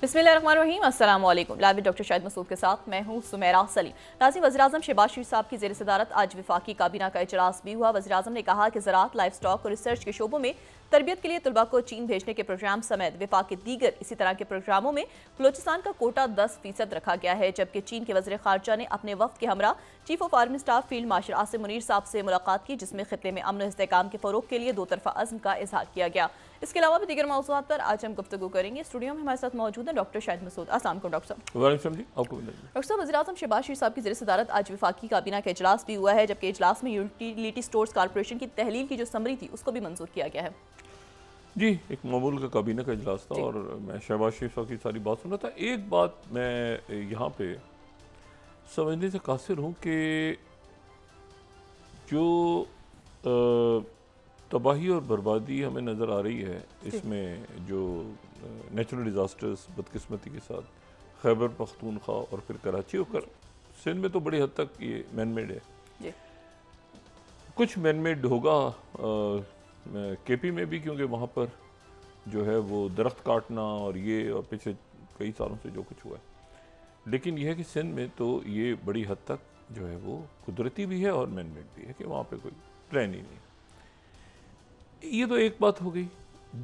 बिस्मिल्लाहिर्रहमानिर्रहीम, अस्सलाम वालेकुम। लाइव डॉक्टर शाहिद मसूद के साथ मैं हूँ सुमेरा सलीम। नाज़रीन, वज़ीर-ए-आज़म शहबाज शरीफ साहब की ज़ेर सदारत आज वफाकी काबीना का इजलास भी हुआ। वज़ीर-ए-आज़म ने कहा कि ज़राअत, लाइफ स्टॉक और रिसर्च के शोबों में तरबियत के लिए तलबा को चीन भेजने के प्रोग्राम समेत विफाक के दीगर इसी तरह के प्रोग्रामों में बलूचिस्तान का कोटा 10% रखा गया है। जबकि चीन के वज़ीर ख़ारजा ने अपने वफ़द के हमरा chief of army staff field marshal Asim Munir साहब से मुलाकात की, जिसमें खित्ते में अमन और इस्तेहकाम के फ़रोग़ के लिए दो तरफ़ा अज़्म का इजहार किया गया। इसके अलावा भी दीगर मौज़ूआत पर आज हम गुफ्तगू करेंगे। स्टूडियो में हमारे साथ मौजूद हैं डॉक्टर शाहिद मसूद। अस्सलाम वालेकुम डॉक्टर साहब। डॉक्टर साहब, वज़ीर-ए-आज़म शहबाज शरीफ साहब की ज़ेर सदारत आज वफाकी काबीना का इजलास भी हुआ है, जबकि इजलास में यूटिलिटी स्टोर्स कॉर्पोरेशन की तहलील की जो समरी थी उसको भी मंजूर किया गया है। जी, एक मामूल का काबीना का इजलास था और मैं शहबाज शरीफ साहब की सारी बात सुन रहा था। एक बात मैं यहाँ पे समझने से कासिर हूँ कि जो तबाही और बर्बादी हमें नज़र आ रही है, इसमें जो नेचुरल डिज़ास्टर्स बदकिस्मती के साथ खैबर पख्तूनख्वा और फिर कराची होकर सिंध में तो बड़ी हद तक ये मैन मेड है। कुछ मैन मेड होगा केपी में भी, क्योंकि वहाँ पर जो है वो दरख्त काटना और ये और पिछले कई सालों से जो कुछ हुआ है। लेकिन यह है कि सिंध में तो ये बड़ी हद तक जो है वो कुदरती भी है और मैन मेड भी है कि वहाँ पे कोई प्लान ही नहीं। ये तो एक बात हो गई।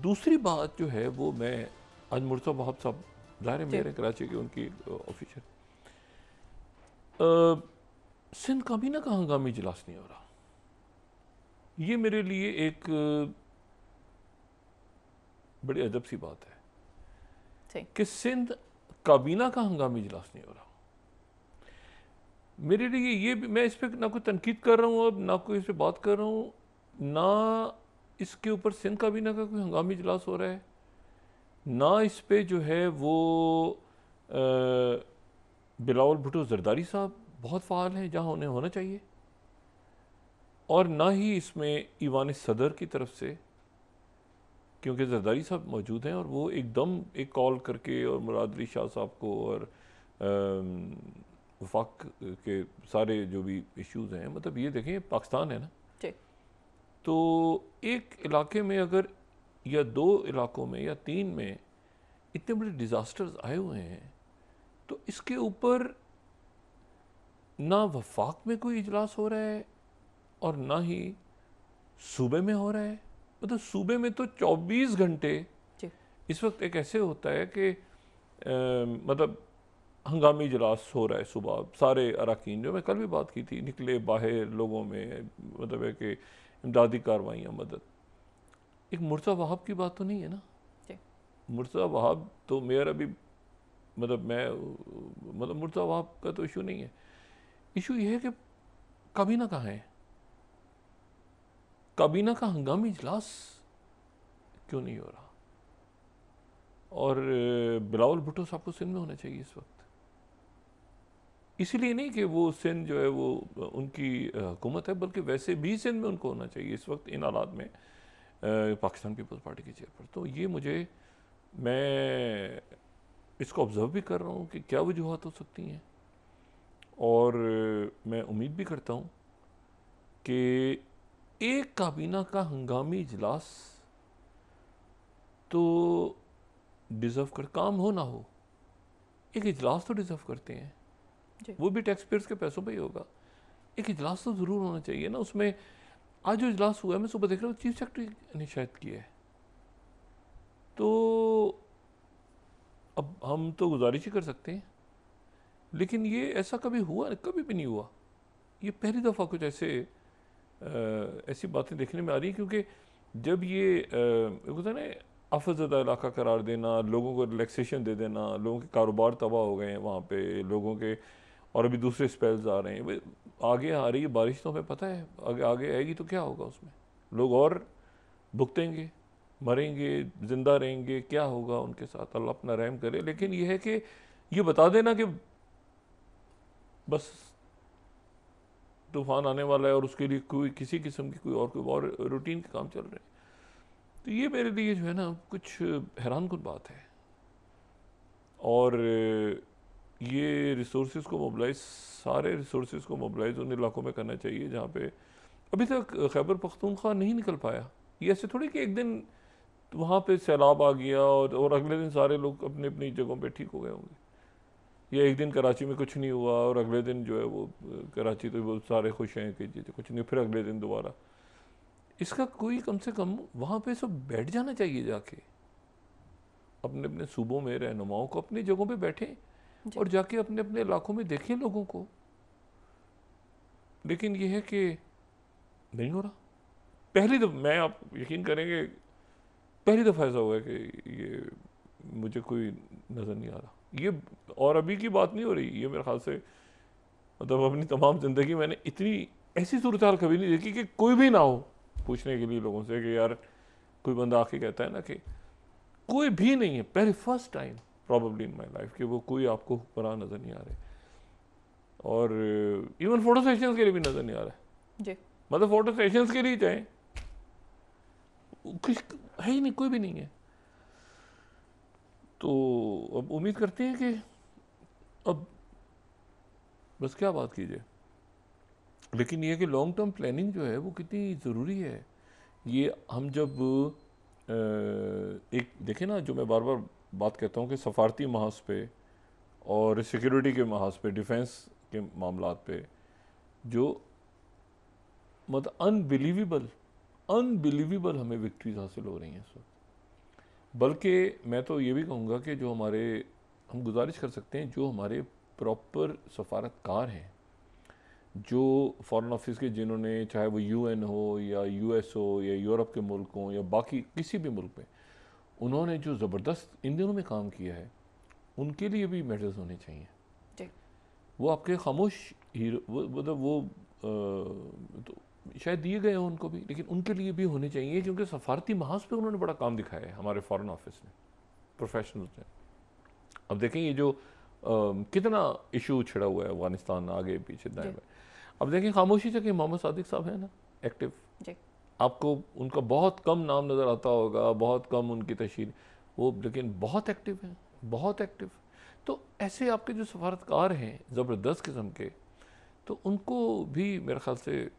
दूसरी बात जो है वो मैं आज मुर्तज़ा वहाब साहब ज़ाहिर है मेरे कराची के उनकी ऑफिसर सिंध काबीना का हंगामी इजलास नहीं हो रहा। ये मेरे लिए एक बड़ी अजब सी बात है कि सिंध काबीना का हंगामी इजलास नहीं हो रहा। मेरे लिए ये मैं इस पर ना कोई तनकीद कर रहा हूँ, अब ना कोई इस पर बात कर रहा हूँ, ना इसके ऊपर सिंध काबीना का कोई हंगामी इजलास हो रहा है, ना इस पे जो है वो बिलावल भुट्टो जरदारी साहब बहुत फ़ाल हैं जहाँ उन्हें होना चाहिए, और ना ही इसमें ईवान सदर की तरफ से, क्योंकि जरदारी साहब मौजूद हैं और वो एकदम एक कॉल करके और मुराद अली शाह साहब को और वफाक के सारे जो भी इश्यूज़ हैं, मतलब ये देखें पाकिस्तान है ना, तो एक इलाके में अगर या दो इलाकों में या तीन में इतने बड़े डिज़ास्टर्स आए हुए हैं, तो इसके ऊपर ना वफाक में कोई इजलास हो रहा है और ना ही सूबे में हो रहा है। मतलब सूबे में तो 24 घंटे इस वक्त एक ऐसे होता है कि मतलब हंगामी इजलास हो रहा है। सुबह सारे अरकान, जो मैं कल भी बात की थी, निकले बाहर लोगों में, मतलब है कि इमदादी कार्रवाइयाँ, मदद। एक मुर्तज़ा वहाब की बात तो नहीं है ना। मुर्तज़ा वहाब तो मेरा भी मतलब मुर्तज़ा वहाब का तो इशू नहीं है। इशू ये है कि काबीना कहाँ है, काबीना का हंगामी इजलास क्यों नहीं हो रहा। और बिलावल भुट्टो साहब को सिंध में होना चाहिए इस वक्त, इसीलिए नहीं कि वो सिंध जो है वो उनकी हुकूमत है, बल्कि वैसे भी सिंध में उनको होना चाहिए इस वक्त इन हालात में पाकिस्तान पीपल्स पार्टी की चेयर पर। तो ये मैं इसको ऑब्ज़र्व भी कर रहा हूँ कि क्या वजूहत हो सकती हैं, और मैं उम्मीद भी करता हूँ कि एक काबीना का हंगामी इजलास तो डिज़र्व कर, काम हो ना हो, एक इजलास तो डिज़र्व करते हैं, वो भी टैक्स पेयर्स के पैसों पे ही होगा। एक इजलास तो ज़रूर होना चाहिए ना। उसमें आज जो इजलास हुआ है, मैं सुबह देख रहा हूँ चीफ सेक्रेटरी ने शायद किया है, तो अब हम तो गुजारिश ही कर सकते हैं, लेकिन ये ऐसा कभी हुआ, कभी भी नहीं हुआ। ये पहली दफ़ा कुछ ऐसी बातें देखने में आ रही हैं, क्योंकि जब ये होता है ना आफतज़दा इलाका करार देना, लोगों को रिलैक्सेशन दे देना, लोगों के कारोबार तबाह हो गए हैं वहाँ पे लोगों के, और अभी दूसरे स्पेल्स आ रहे हैं, आगे आ रही है बारिश, तो हमें पता है आगे आएगी तो क्या होगा, उसमें लोग और भुगतेंगे, मरेंगे, ज़िंदा रहेंगे, क्या होगा उनके साथ, अल्लाह अपना रहम करे। लेकिन यह है कि ये बता देना कि बस तूफ़ान आने वाला है और उसके लिए कोई किसी किस्म की कोई और रूटीन के काम चल रहे हैं, तो ये मेरे लिए जो है ना कुछ हैरानकुन बात है। और ये रिसोर्सेज को मोबिलाइज, सारे रिसोर्सेज को मोबिलाइज उन इलाकों में करना चाहिए जहाँ पे अभी तक खैबर पख्तूनख्वा नहीं निकल पाया। ये ऐसे थोड़ी कि एक दिन तो वहाँ पे सैलाब आ गया और अगले दिन सारे लोग अपनी अपनी जगहों पे ठीक हो गए होंगे, या एक दिन कराची में कुछ नहीं हुआ और अगले दिन जो है वो कराची तो वो सारे खुश हैं कि जी तो कुछ नहीं, फिर अगले दिन दोबारा। इसका कोई कम से कम वहाँ पे सब बैठ जाना चाहिए, जाके अपने अपने सूबों में रहनुमाओं को अपनी जगहों पे बैठें और जाके अपने अपने इलाकों में देखें लोगों को। लेकिन ये है कि नहीं हो रहा। पहली दफ़ा, मैं आप यकीन करेंगे, पहली दफ़ा ऐसा हुआ है कि ये मुझे कोई नज़र नहीं आ रहा ये, और अभी की बात नहीं हो रही, ये मेरे ख्याल से मतलब अपनी तमाम ज़िंदगी मैंने इतनी ऐसी सूरत हाल कभी नहीं देखी कि कोई भी ना हो पूछने के लिए लोगों से कि यार कोई बंदा आके कहता है ना कि कोई भी नहीं है, पहले first time probably in my life कि वो कोई आपको हुक्मरान नज़र नहीं आ रहे, और इवन फोटो सेशंस के लिए भी नज़र नहीं आ रहा है जी। मतलब फोटो सेशंस के लिए जाएं, कुछ है ही नहीं, कोई भी नहीं है। तो अब उम्मीद करते हैं कि अब बस क्या बात कीजिए, लेकिन ये कि लॉन्ग टर्म प्लानिंग जो है वो कितनी ज़रूरी है। ये हम जब एक देखें ना, जो मैं बार बार बात कहता हूँ कि सफारती महाज पे और सिक्योरिटी के महाज पे, डिफेंस के मामलात पे जो मतलब अनबिलीवेबल हमें विक्ट्रीज हासिल हो रही हैं इस वक्त। बल्कि मैं तो ये भी कहूँगा कि जो हमारे, हम गुजारिश कर सकते हैं जो हमारे प्रॉपर सफारतकार हैं, जो फॉरेन ऑफिस के, जिन्होंने चाहे वो यूएन हो या यूएस हो या यूरोप के मुल्क हों या बाकी किसी भी मुल्क में, उन्होंने जो ज़बरदस्त इन दिनों में काम किया है, उनके लिए भी मेडल्स होने चाहिए। वो आपके खामोश हीरो, मतलब वो तो शायद दिए गए हों उनको भी, लेकिन उनके लिए भी होने चाहिए, क्योंकि सफारती महाज पे उन्होंने बड़ा काम दिखाया है हमारे फॉरेन ऑफिस ने, प्रोफेशनल्स ने। अब देखें ये जो कितना इशू छिड़ा हुआ है अफगानिस्तान, आगे पीछे दाएं बाएं। अब देखें खामोशी से कि मोहम्मद सादिक साहब है ना एक्टिव, आपको उनका बहुत कम नाम नज़र आता होगा, बहुत कम उनकी तशहीर, वो लेकिन बहुत एक्टिव है, बहुत एक्टिव। तो ऐसे आपके जो सफारतकार हैं ज़बरदस्त किस्म के, तो उनको भी मेरे ख्याल से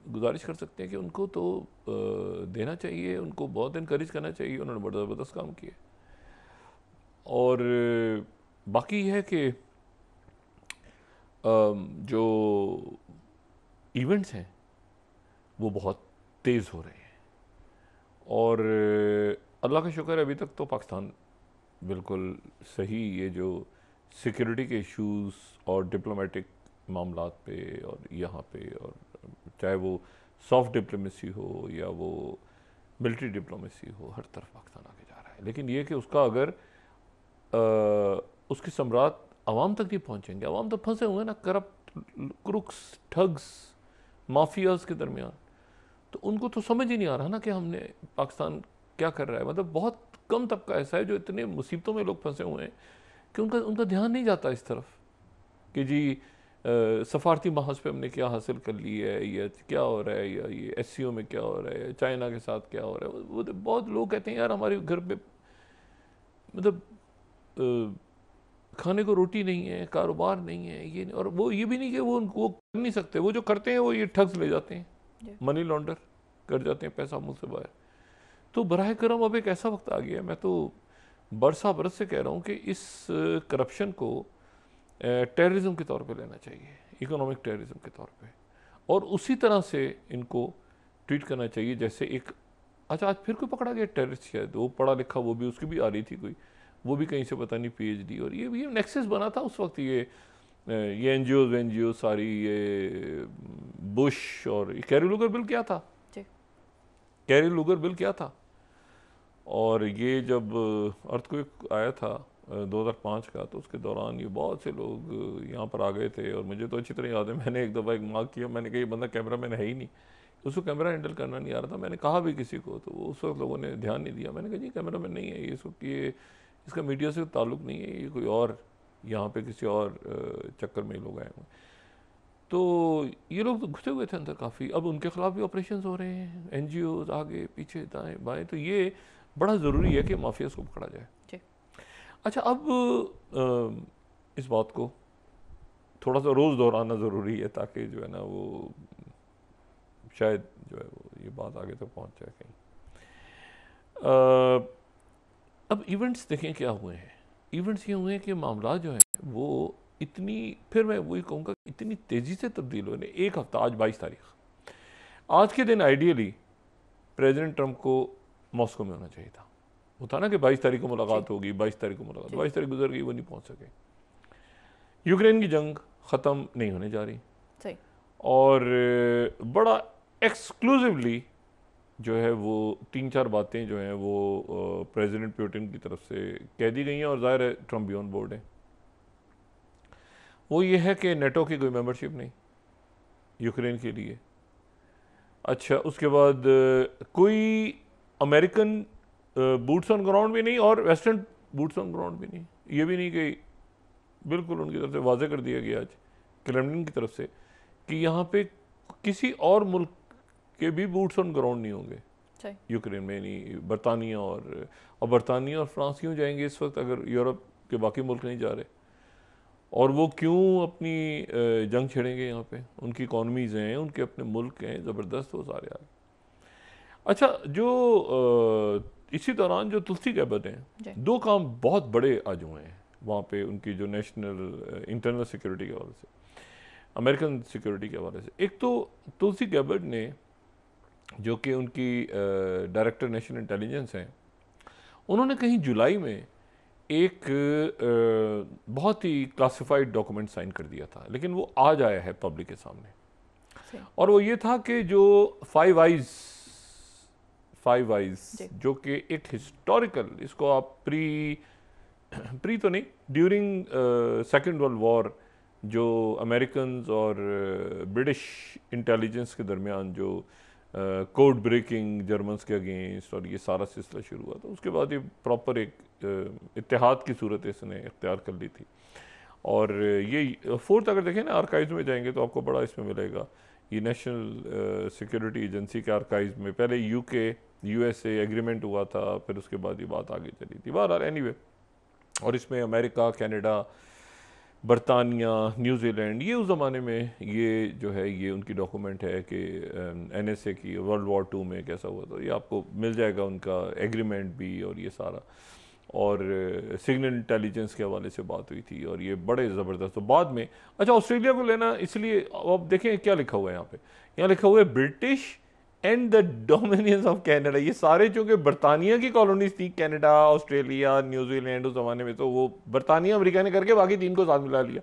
गुजारिश कर सकते हैं कि उनको तो देना चाहिए, उनको बहुत इनकरेज करना चाहिए, उन्होंने बड़ा ज़बरदस्त काम किया। और बाकी है कि जो इवेंट्स हैं वो बहुत तेज़ हो रहे हैं, और अल्लाह का शुक्र है अभी तक तो पाकिस्तान बिल्कुल सही, ये जो सिक्योरिटी के इश्यूज़ और डिप्लोमेटिक मामलात पे और यहाँ पे, और चाहे वो सॉफ्ट डिप्लोमेसी हो या वो मिलिट्री डिप्लोमेसी हो, हर तरफ पाकिस्तान आगे जा रहा है। लेकिन ये कि उसका अगर उसके सम्राट आवाम तक नहीं पहुँचेंगे, आवाम तो फंसे हुए ना करप्ट क्रुक्स, ठग्स, माफियाज के दरमियान, तो उनको तो समझ ही नहीं आ रहा ना कि हमने पाकिस्तान क्या कर रहा है। मतलब बहुत कम तबका ऐसा है जो इतने मुसीबतों में लोग फंसे हुए हैं कि उनका ध्यान नहीं जाता इस तरफ कि जी सफारती महाज पे हमने क्या हासिल कर ली है, या क्या हो रहा है, या ये SCO में क्या हो रहा है, चाइना के साथ क्या हो रहा है। वो तो बहुत लोग कहते हैं यार हमारे घर पे मतलब खाने को रोटी नहीं है, कारोबार नहीं है, ये नहीं, और वो ये भी नहीं कि वो कर नहीं सकते, वो जो करते हैं वो ये ठग्स ले जाते हैं, मनी लॉन्डर कर जाते हैं पैसा मुल्क से बाहर। तो बराह करम अब एक ऐसा वक्त आ गया है, मैं तो बरसा बरस से कह रहा हूँ कि इस करप्शन को टेररिज्म के तौर पे लेना चाहिए, इकोनॉमिक टेररिज्म के तौर पे, और उसी तरह से इनको ट्रीट करना चाहिए जैसे एक, अच्छा आज फिर कोई पकड़ा गया टेररिस्ट, शायद वो पढ़ा लिखा, वो भी उसकी भी आ रही थी कोई, वो भी कहीं से पता नहीं PhD, और ये भी नेक्सस बना था उस वक्त, ये NGO सारी, ये बुश और कैरी लूगर बिल क्या था, कैरी लूगर बिल क्या था, और ये जब अर्थक्वेक आया था 2005 का, तो उसके दौरान ये बहुत से लोग यहाँ पर आ गए थे, और मुझे तो अच्छी तरह याद है मैंने एक दफ़ा एक मार्क किया, मैंने कहा ये बंदा कैमरा मैन है ही नहीं, उसको कैमरा हैंडल करना नहीं आ रहा था। मैंने कहा भी किसी को, तो उस वक्त लोगों ने ध्यान नहीं दिया। मैंने कहा जी कैमरा मैन नहीं है ये, ये इसका मीडिया से ताल्लुक़ नहीं है, ये कोई और यहाँ पे किसी और चक्कर में लोग आए हुए। तो ये लोग तो घुसे हुए थे अंदर काफ़ी, अब उनके खिलाफ भी ऑपरेशंस हो रहे हैं, NGOs आगे पीछे दाएं बाएं, तो ये बड़ा ज़रूरी है कि माफियाज को पकड़ा जाए। अच्छा, अब इस बात को थोड़ा सा रोज़ दोहराना ज़रूरी है ताकि जो है ना वो शायद जो है वो ये बात आगे तक पहुँच जाए कहीं। अब इवेंट्स देखें क्या हुए हैं। इवेंट्स ये हुए हैं कि मामला जो हैं वो इतनी, फिर मैं वही कहूँगा इतनी तेज़ी से तब्दील हुए। एक हफ़्ता, आज 22 तारीख, आज के दिन आइडियली प्रेसिडेंट ट्रंप को मॉस्को में होना चाहिए था। वो था ना कि 22 तारीख को मुलाकात होगी, 22 तारीख को मुलाकात, 22 तारीख गुजर गई, वो नहीं पहुँच सके। यूक्रेन की जंग ख़त्म नहीं होने जा रही और बड़ा एक्सक्लूसिवली जो है वो 3-4 बातें जो हैं वो प्रेसिडेंट पुतिन की तरफ से कह दी गई हैं और ज़ाहिर है ट्रंप भी ऑन बोर्ड है। वो ये है कि नेटो की कोई मेंबरशिप नहीं यूक्रेन के लिए। अच्छा, उसके बाद कोई अमेरिकन बूट्स ऑन ग्राउंड भी नहीं और वेस्टर्न बूट्स ऑन ग्राउंड भी नहीं। ये भी नहीं कि बिल्कुल उनकी तरफ से वाज़े कर दिया गया आज क्रेमलिन की तरफ से कि यहाँ पे किसी और मुल्क के भी बूट्स ऑन ग्राउंड नहीं होंगे यूक्रेन में। नहीं, बरतानिया और फ्रांस क्यों जाएंगे इस वक्त अगर यूरोप के बाकी मुल्क नहीं जा रहे? और वो क्यों अपनी जंग छेड़ेंगे यहाँ पे? उनकी इकॉनमीज़ हैं, उनके अपने मुल्क हैं ज़बरदस्त, वो सारे आ गए। अच्छा, जो इसी दौरान जो तुलसी गैबर्ड हैं, 2 काम बहुत बड़े आज हुए हैं वहाँ पे उनकी जो नेशनल इंटरनल सिक्योरिटी के हवाले से, अमेरिकन सिक्योरिटी के हवाले से। एक तो तुलसी गैबर्ड ने, जो कि उनकी डायरेक्टर नेशनल इंटेलिजेंस हैं, उन्होंने कहीं जुलाई में एक बहुत ही क्लासिफाइड डॉक्यूमेंट साइन कर दिया था, लेकिन वो आज आया है पब्लिक के सामने। और वो ये था कि जो फाइव आइज जो कि एक हिस्टोरिकल, इसको आप प्री तो नहीं, ड्यूरिंग सेकेंड वर्ल्ड वॉर जो अमेरिकन और ब्रिटिश इंटेलिजेंस के दरमियान जो कोड ब्रेकिंग जर्मन्स के अगेंस्ट और ये सारा सिलसिला शुरू हुआ था, उसके बाद ये प्रॉपर एक इत्तेहाद की सूरत इसने इख्तियार कर ली थी। और ये फोर्थ अगर देखें ना आर्काइव्स में जाएंगे तो आपको बड़ा इसमें मिलेगा। ये नेशनल सिक्योरिटी एजेंसी के आर्काइव्स में पहले USA एग्रीमेंट हुआ था, फिर उसके बाद ये बात आगे चली थी। बहरहाल एनीवे, और इसमें अमेरिका, कनाडा, बरतानिया, न्यूजीलैंड, ये उस ज़माने में ये जो है ये उनकी डॉक्यूमेंट है कि NSA की वर्ल्ड वॉर 2 में कैसा हुआ था। ये आपको मिल जाएगा उनका एग्रीमेंट भी और ये सारा। और सिग्नल इंटेलिजेंस के हवाले से बात हुई थी और ये बड़े ज़बरदस्त। तो बाद में अच्छा, ऑस्ट्रेलिया को लेना, इसलिए अब देखें क्या लिखा हुआ है यहाँ पे। यहाँ लिखा हुआ है British and the dominions of Canada. ये सारे चूँकि बरतानिया की कॉलोनीज थी, कनाडा, ऑस्ट्रेलिया, न्यूजीलैंड, उस ज़माने में, तो वो बरतानिया अमेरिका ने करके बाकी 3 को साथ मिला लिया।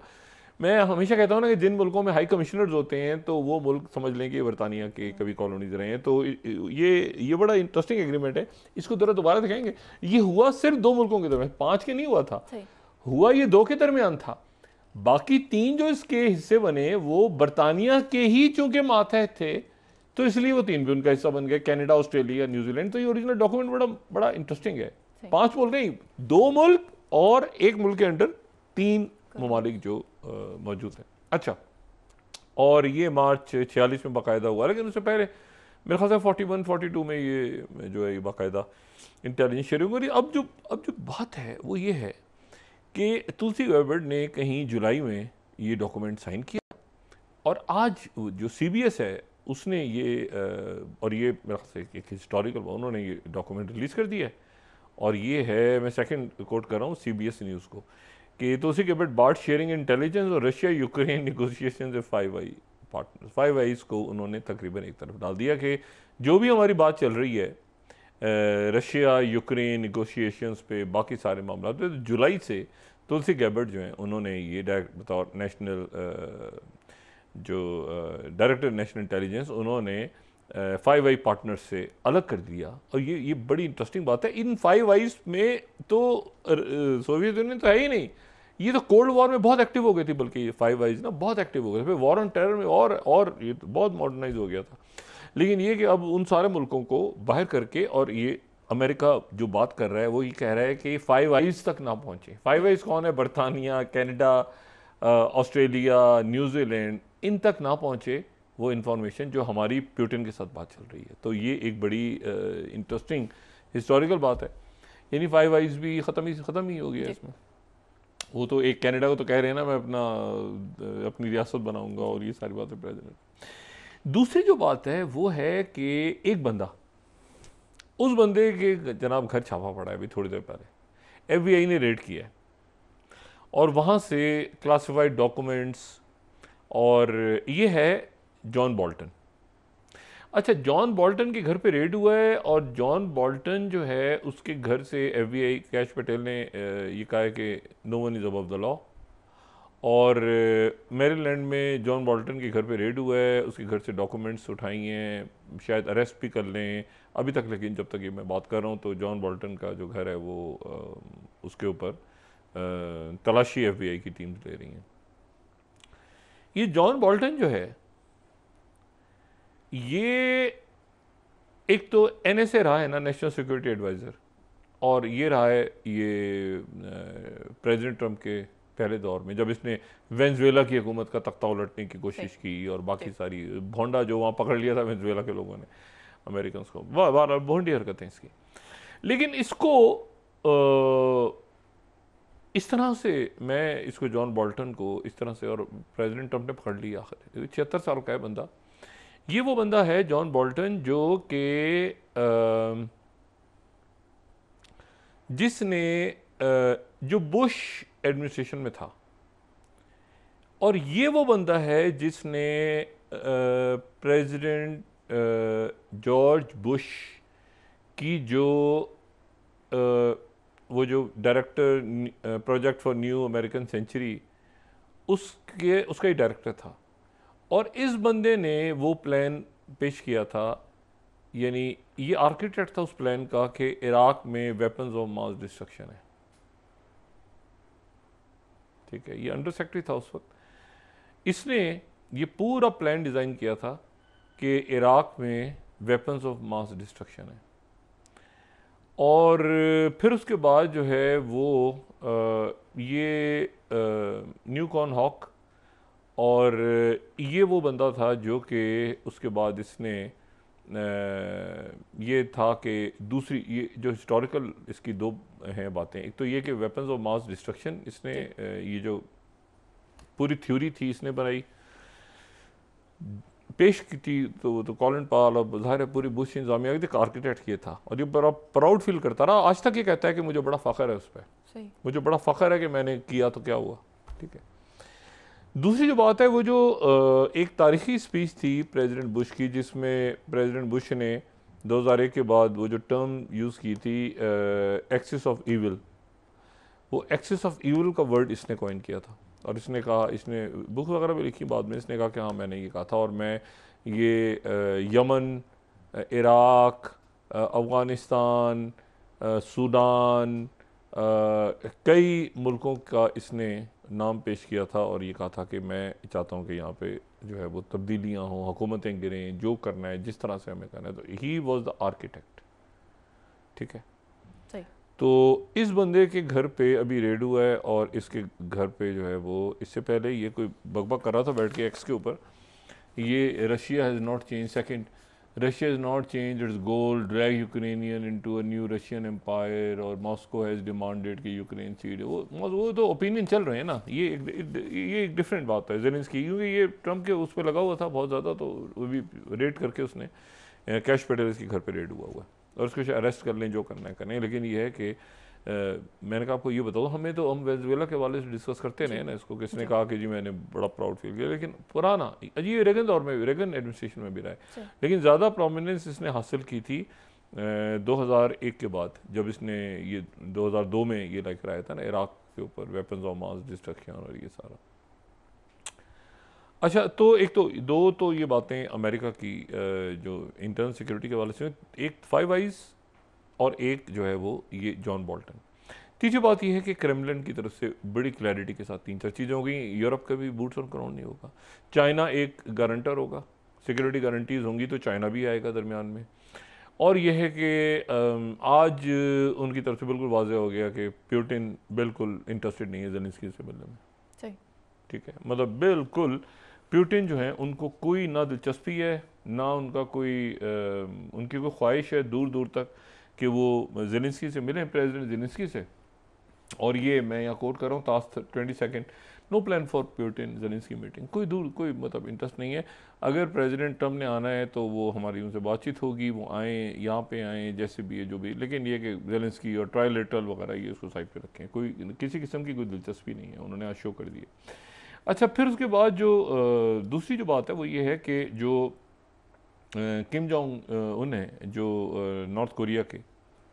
मैं हमेशा कहता हूँ ना कि जिन मुल्कों में हाई कमिश्नर्स होते हैं तो वो मुल्क समझ लें कि बरतानिया के कभी कॉलोनीज रहे हैं। तो ये बड़ा इंटरेस्टिंग एग्रीमेंट है। इसको दोबारा दिखाएंगे। ये हुआ सिर्फ 2 मुल्कों के दरमियान, 5 के नहीं हुआ था, हुआ ये 2 के दरमियान था। बाकी 3 जो इसके हिस्से बने वो बरतानिया के ही चूंकि मातहत थे, तो इसलिए वो 3 भी उनका हिस्सा बन गए, कनाडा, ऑस्ट्रेलिया, न्यूजीलैंड। तो ये ओरिजिनल डॉक्यूमेंट बड़ा इंटरेस्टिंग है। 5 मुल्क नहीं, 2 मुल्क और 1 मुल्क के अंडर 3 ममालिक जो मौजूद है। अच्छा, और ये मार्च 46 में बाकायदा हुआ, लेकिन उससे पहले मेरे ख्याल से 41-42 में ये जो है ये बाकायदा इंटेलिजेंस शेयरिंग हो रही। अब जो बात है वो ये है कि तुलसी गैबर्ड ने कहीं जुलाई में ये डॉक्यूमेंट साइन किया और आज जो CBS है उसने ये और ये मेरे ख्याल से एक हिस्टोरिकल, उन्होंने ये डॉक्यूमेंट रिलीज़ कर दिया है। और ये है, मैं सेकंड कोट कर रहा हूँ CBS न्यूज़ को, कि Tulsi Gabbard BART sharing intelligence और रशिया यूक्रेन निगोशिएशन से 5 आई पार्टनर्स। 5 आईज को उन्होंने तकरीबन एक तरफ डाल दिया कि जो भी हमारी बात चल रही है रशिया यूक्रेन निगोशिएशंस पे, बाकी सारे मामला पे, तो जुलाई से तुलसी गैबर्ड जो हैं उन्होंने ये बतौर नेशनल जो डायरेक्टर नेशनल इंटेलिजेंस, उन्होंने 5 आई पार्टनर्स से अलग कर दिया। और ये बड़ी इंटरेस्टिंग बात है। इन 5 आईज में तो सोवियत यूनियन तो है ही नहीं, ये तो कोल्ड वॉर में बहुत एक्टिव हो गई थी, बल्कि ये 5 आईज ना बहुत एक्टिव हो गए थे वॉर ऑन टेरर में, और ये तो बहुत मॉडर्नाइज हो गया था। लेकिन ये कि अब उन सारे मुल्कों को बाहर करके, और ये अमेरिका जो बात कर रहा है वो ये कह रहा है कि 5 आईज तक ना पहुँचे। 5 आईज कौन है? बरतानिया, कनाडा, ऑस्ट्रेलिया, न्यूजीलैंड, इन तक ना पहुँचे वो इन्फॉर्मेशन जो हमारी पुतिन के साथ बात चल रही है। तो ये एक बड़ी इंटरेस्टिंग हिस्टोरिकल बात है। यानी 5 आईज भी ख़त्म ही हो गया इसमें। वो तो एक कनाडा को तो कह रहे हैं ना, मैं अपनी रियासत बनाऊंगा और ये सारी बातें प्रेसिडेंट। दूसरी जो बात है वो है कि एक बंदा उस बंदे के जनाब घर छापा पड़ा है अभी थोड़ी देर पहले, FBI ने रेड किया है और वहाँ से क्लासिफाइड डॉक्यूमेंट्स, और ये है जॉन बोल्टन। अच्छा, जॉन बोल्टन के घर पे रेड हुआ है और जॉन बोल्टन जो है उसके घर से FBI कैश पटेल ने ये कहा है कि no one is above the law, और मैरीलैंड में जॉन बोल्टन के घर पे रेड हुआ है, उसके घर से डॉक्यूमेंट्स उठाई हैं, शायद अरेस्ट भी कर लें अभी तक, लेकिन जब तक ये मैं बात कर रहा हूँ तो जॉन बोल्टन का जो घर है वो उसके ऊपर तलाशी FBI की टीम्स ले रही हैं। ये जॉन बोल्टन जो है ये एक तो NSA रहा है ना, नेशनल सिक्योरिटी एडवाइज़र, और ये रहा है ये प्रेसिडेंट ट्रंप के पहले दौर में जब इसने वेनेजुएला की हुकूमत का तख्ता उलटने की कोशिश की और बाकी सारी भोंडा जो वहाँ पकड़ लिया था वेनेजुएला के लोगों ने अमेरिकन को, वाह भोंडी हरकतें इसकी। लेकिन इसको इस तरह से मैं इसको जॉन बोल्टन को इस तरह से, और प्रेसिडेंट ट्रंप ने पकड़ लिया, आखिर 76 साल का है बंदा। ये वो बंदा है जॉन बोल्टन जो कि जिसने जो बुश एडमिनिस्ट्रेशन में था, और ये वो बंदा है जिसने प्रेसिडेंट जॉर्ज बुश की जो वो जो director project for new American century उसका ही डायरेक्टर था, और इस बंदे ने वो प्लान पेश किया था, यानी ये आर्किटेक्ट था उस प्लान का कि इराक में वेपन्स ऑफ मास डिस्ट्रक्शन है, ठीक है, ये अंडर सेक्रेटरी था उस वक्त। इसने ये पूरा प्लान डिज़ाइन किया था कि इराक में वेपन्स ऑफ मास डिस्ट्रक्शन है, और फिर उसके बाद जो है वो ये न्यूकॉन हॉक, और ये वो बंदा था जो कि उसके बाद इसने ये था कि दूसरी ये जो हिस्टोरिकल इसकी दो हैं बातें, एक तो ये कि वेपन्स ऑफ मास डिस्ट्रक्शन इसने ये जो पूरी थ्योरी थी इसने बनाई पेश की थी, तो कॉलिन पाल और ज़ाहिर है पूरी बुश इंतजामिया का आर्किटेक्ट ये था, और ये बड़ा प्राउड फील करता रहा, आज तक ये कहता है कि मुझे बड़ा फ़ख्र है उस पर, मुझे बड़ा फ़ख्र है कि मैंने किया तो क्या हुआ, ठीक है। दूसरी जो बात है वो जो एक तारीखी स्पीच थी प्रेसिडेंट बुश की, जिसमें प्रेसिडेंट बुश ने 2001 के बाद वो जो टर्म यूज़ की थी एक्सिस ऑफ ईविल, वो एक्सिस ऑफ ईविल का वर्ड इसने कॉइन किया था, और इसने कहा, इसने बुक वगैरह भी लिखी बाद में, इसने कहा कि हाँ मैंने ये कहा था, और मैं ये यमन, इराक, अफ़गानिस्तान, सूडान, कई मुल्कों का इसने नाम पेश किया था, और ये कहा था कि मैं चाहता हूँ कि यहाँ पे जो है वो तब्दीलियाँ हों, हुकूमतें गिरें, जो करना है जिस तरह से हमें करना है, तो ही वॉज द आर्किटेक्ट, ठीक है। तो इस बंदे के घर पे अभी रेड हुआ है, और इसके घर पे जो है वो इससे पहले ये कोई बकबक कर रहा था बैठ के एक्स के ऊपर, ये Russia has not change, second Russia has not change its goal, drag Ukrainian into a new Russian empire, और मॉस्को हैज़ डिमांडेड कि यूक्रेन सीड, वो तो ओपिनियन चल रहे हैं ना, ये एक डिफरेंट बात है ज़ेलेंस्की, क्योंकि ये ट्रंप के उस पर लगा हुआ था बहुत ज़्यादा, तो वो भी रेड करके उसने कैश पटेल के घर पर रेड हुआ है, और उसको अरेस्ट कर लें, जो करना है करें। लेकिन ये है कि मैंने कहा आपको ये बताऊँ, हमें तो हम वेनेजुएला के वाले से डिस्कस करते रहे ना इसको, किसने कहा कि जी मैंने बड़ा प्राउड फील किया, लेकिन पुराना ये रेगन दौर में, रेगन एडमिनिस्ट्रेशन में भी रहा है, लेकिन ज़्यादा प्रोमिनेंस इसने हासिल की थी 2001 के बाद, जब इसने ये 2002 में ये लाइक कराया था ना इराक के ऊपर वेपन्स ऑफ मास डिस्ट्रक्शन और ये सारा। अच्छा, तो एक तो ये बातें अमेरिका की जो इंटरनल सिक्योरिटी के वाले से, एक फाइव आइज और एक जो है वो ये जॉन बोल्टन। तीसरी बात यह है कि क्रेमलिन की तरफ से बड़ी क्लैरिटी के साथ 3-4 चीज़ें हो गई। यूरोप का भी बूट्स ऑन ग्राउंड नहीं होगा, चाइना एक गारंटर होगा, सिक्योरिटी गारंटीज होंगी तो चाइना भी आएगा दरमियान में, और यह है कि आज उनकी तरफ से बिल्कुल वाज़ेह हो गया कि पुतिन बिल्कुल इंटरेस्टेड नहीं है ज़ेलेंस्की से मिलने में, ठीक है, मतलब बिल्कुल पुतिन जो है उनको कोई ना दिलचस्पी है, ना उनका कोई उनकी कोई ख्वाहिश है दूर दूर तक कि वो ज़ेलेंस्की से मिलें, प्रेसिडेंट ज़ेलेंस्की से। और ये मैं यहाँ कोट कर रहा हूँ TASS 22 no plan for Putin Zelensky meeting, कोई मतलब इंटरेस्ट नहीं है। अगर प्रेसिडेंट ट्रम्प ने आना है तो वो हमारी उनसे बातचीत होगी, वो आएँ, यहाँ पे आएँ, जैसे भी है जो भी, लेकिन ये कि ज़ेलेंस्की और ट्राइलेटरल वगैरह ये उसको साइड पे रखें, कोई किसी किस्म की कोई दिलचस्पी नहीं है, उन्होंने आज शो कर दिया। अच्छा, फिर उसके बाद जो दूसरी जो बात है वो ये है कि जो किम जोंग उन है जो नॉर्थ कोरिया के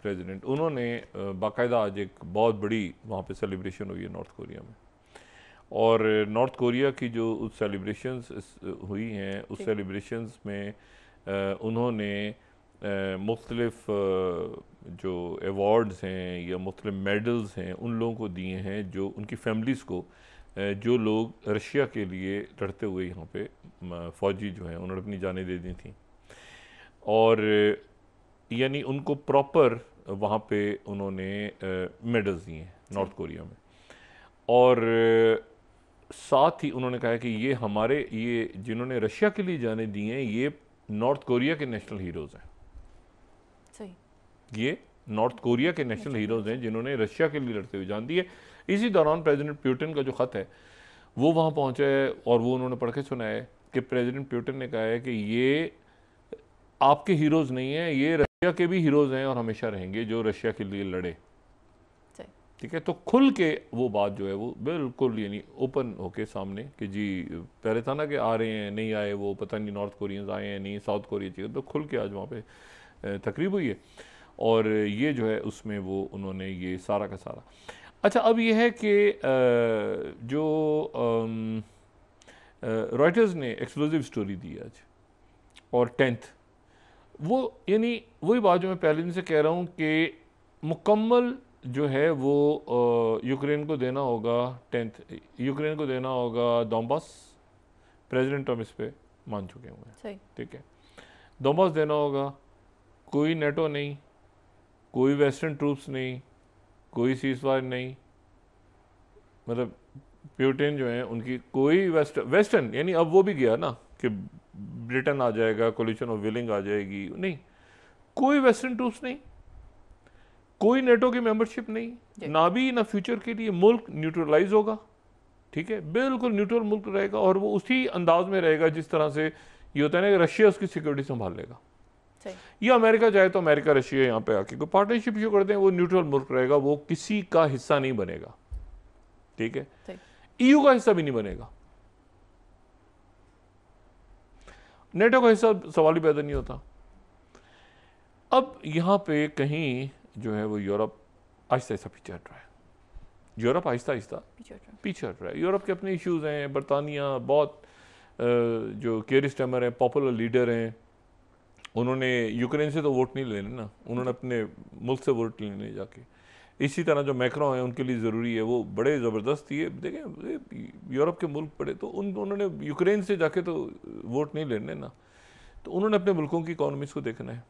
प्रेसिडेंट, उन्होंने बाकायदा आज एक बहुत बड़ी वहाँ पे सेलिब्रेशन हुई है नॉर्थ कोरिया में, और नॉर्थ कोरिया की जो उस सेलिब्रेशंस हुई हैं उस सेलिब्रेशंस में उन्होंने मुख्तलिफ जो अवार्ड्स हैं या मुख्तलिफ मेडल्स हैं उन लोगों को दिए हैं जो उनकी फैमिलीज़ को, जो लोग रशिया के लिए लड़ते हुए यहाँ पे फ़ौजी जो हैं उन्होंने अपनी जानें दे दी थी, और यानी उनको प्रॉपर वहाँ पे उन्होंने मेडल्स दिए हैं नॉर्थ कोरिया में। और साथ ही उन्होंने कहा कि ये हमारे, ये जिन्होंने रशिया के लिए जाने दी हैं ये नॉर्थ कोरिया के नेशनल हीरोज़ हैं। सही, ये नॉर्थ कोरिया के नेशनल हीरोज़ हैं जिन्होंने रशिया के लिए लड़ते हुए जान दी है। इसी दौरान प्रेसिडेंट पुतिन का जो ख़त है वो वहाँ पहुँचा है और वो उन्होंने पढ़ के सुनाया है कि प्रेसिडेंट पुतिन ने कहा है कि ये आपके हीरोज़ नहीं हैं, ये रशिया के भी हीरोज़ हैं और हमेशा रहेंगे जो रशिया के लिए लड़े। ठीक है, तो खुल के वो बात जो है वो बिल्कुल यानी ओपन होके सामने कि जी पहले था ना कि आ रहे हैं नहीं आए, वो पता नहीं नॉर्थ कोरियंस आए हैं नहीं, साउथ कोरिया चाहिए, तो खुल के आज वहाँ पे तकरीब हुई है और ये जो है उसमें वो उन्होंने ये सारा का सारा। अच्छा, अब ये है कि जो रॉयटर्स ने एक्सक्लूसिव स्टोरी दी आज और 10th, वो यानी वही बात जो मैं पहले दिन से कह रहा हूँ कि मुकम्मल जो है वो यूक्रेन को देना होगा, 10th यूक्रेन को देना होगा डोंबास। प्रेसिडेंट ट्रम्प इस पे मान चुके हुए हैं, ठीक है, डोंबास देना होगा, कोई नेटो नहीं, कोई वेस्टर्न ट्रूप्स नहीं, कोई सीज़फायर नहीं, मतलब पुतिन जो है उनकी कोई वेस्टर्न यानी अब वो भी गया ना कि ब्रिटेन आ जाएगा, कोलिशन ऑफ विलिंग आ जाएगी, नहीं, कोई वेस्टर्न ट्रूप्स नहीं, कोई नेटो की मेंबरशिप नहीं, ना भी ना फ्यूचर के लिए, मुल्क न्यूट्रलाइज होगा, ठीक है, बिल्कुल न्यूट्रल मुल्क रहेगा और वो उसी अंदाज में रहेगा जिस तरह से ये होता है ना कि रशिया उसकी सिक्योरिटी संभाल लेगा, या अमेरिका चाहे तो अमेरिका रशिया यहाँ पे आके कोई पार्टनरशिप इशू कर दें, वो न्यूट्रल मुल्क रहेगा, वो किसी का हिस्सा नहीं बनेगा, ठीक है, ईयू का हिस्सा भी नहीं बनेगा, नेटो का हिस्सा सवाल ही पैदा नहीं होता। अब यहाँ पे कहीं जो है वो यूरोप आहिस्ता आहिस्ता पीछे हट रहा है, यूरोप आहिस्ता आहिस्ता पीछे हट रहा है। यूरोप के अपने इश्यूज हैं, बरतानिया बहुत जो केयर स्टारमर हैं, पॉपुलर लीडर हैं, उन्होंने यूक्रेन से तो वोट नहीं लेने ना, उन्होंने अपने मुल्क से वोट लेने जाके। इसी तरह जो मैक्रो हैं उनके लिए ज़रूरी है, वो बड़े ज़बरदस्त ये देखें यूरोप के मुल्क बड़े, तो उन्होंने यूक्रेन से जाके तो वोट नहीं लेने ना, तो उन्होंने अपने मुल्कों की इकॉनमीज़ को देखना है।